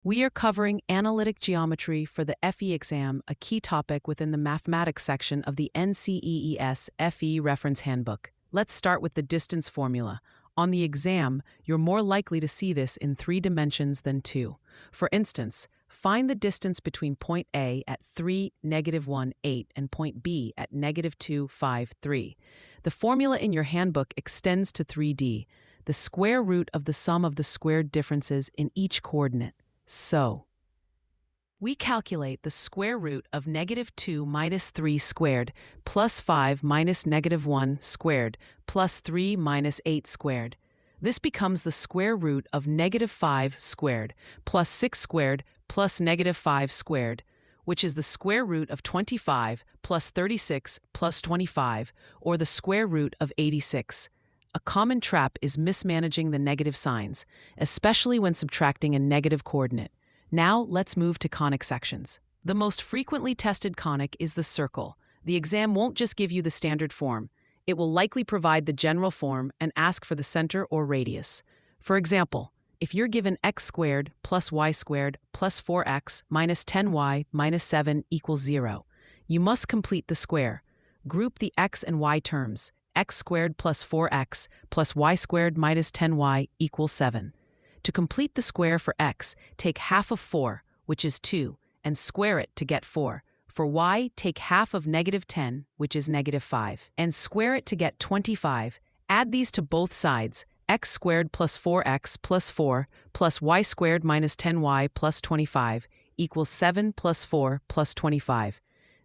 We are covering analytic geometry for the FE exam, a key topic within the mathematics section of the NCEES FE Reference Handbook. Let's start with the distance formula. On the exam, you're more likely to see this in 3 dimensions than 2. For instance, find the distance between point A at 3, -1, 8 and point B at -2, 5, 3. The formula in your handbook extends to 3D, the square root of the sum of the squared differences in each coordinate. So, we calculate the square root of -2 minus 3 squared plus 5 minus -1 squared plus 3 minus 8 squared. This becomes the square root of -5 squared plus 6 squared plus -5 squared, which is the square root of 25 plus 36 plus 25, or the square root of 86. A common trap is mismanaging the negative signs, especially when subtracting a negative coordinate. Now let's move to conic sections. The most frequently tested conic is the circle. The exam won't just give you the standard form. It will likely provide the general form and ask for the center or radius. For example, if you're given x squared plus y squared plus 4x minus 10y minus 7 equals 0, you must complete the square. Group the x and y terms. X squared plus 4x plus y squared minus 10y equals 7. To complete the square for x, take half of 4, which is 2, and square it to get 4. For y, take half of -10, which is -5, and square it to get 25. Add these to both sides. X squared plus 4x plus 4 plus y squared minus 10y plus 25 equals 7 plus 4 plus 25.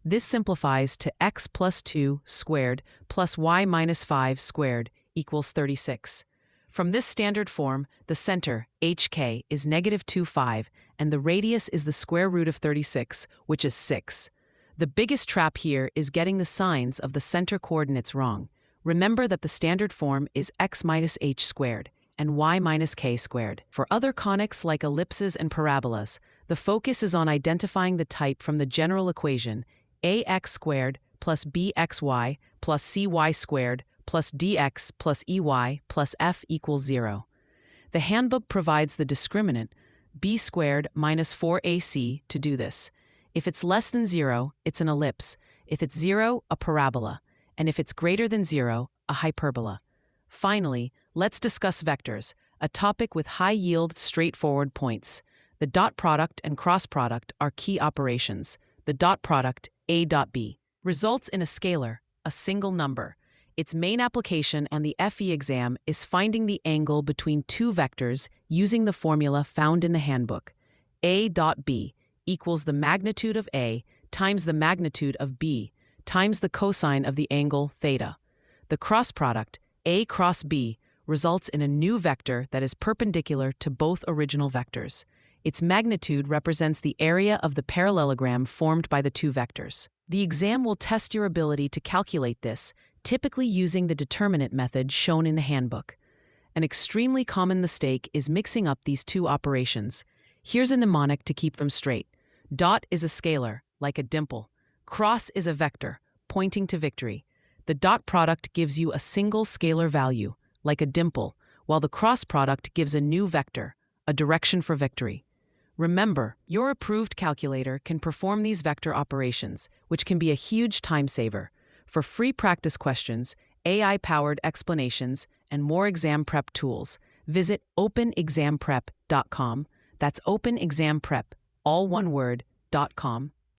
This simplifies to x plus 2 squared plus y minus 5 squared equals 36. From this standard form, the center, hk, is -2, 5, and the radius is the square root of 36, which is 6. The biggest trap here is getting the signs of the center coordinates wrong. Remember that the standard form is x minus h squared and y minus k squared. For other conics like ellipses and parabolas, the focus is on identifying the type from the general equation ax squared plus bxy plus cy squared plus dx plus ey plus f equals 0. The handbook provides the discriminant b squared minus 4ac to do this. If it's less than 0, it's an ellipse. If it's 0, a parabola. And if it's greater than 0, a hyperbola. Finally, let's discuss vectors, a topic with high-yield, straightforward points. The dot product and cross product are key operations. The dot product, a dot b, results in a scalar, a single number. Its main application on the FE exam is finding the angle between 2 vectors using the formula found in the handbook. A dot b equals the magnitude of A times the magnitude of B times the cosine of the angle theta. The cross product, A cross B, results in a new vector that is perpendicular to both original vectors. Its magnitude represents the area of the parallelogram formed by the 2 vectors. The exam will test your ability to calculate this, typically using the determinant method shown in the handbook. An extremely common mistake is mixing up these 2 operations. Here's a mnemonic to keep them straight. Dot is a scalar, like a dimple. Cross is a vector, pointing to victory. The dot product gives you a single scalar value, like a dimple, while the cross product gives a new vector, a direction for victory. Remember, your approved calculator can perform these vector operations, which can be a huge time saver. For free practice questions, AI-powered explanations, and more exam prep tools, visit openexamprep.com. That's openexamprep, all one word, .com.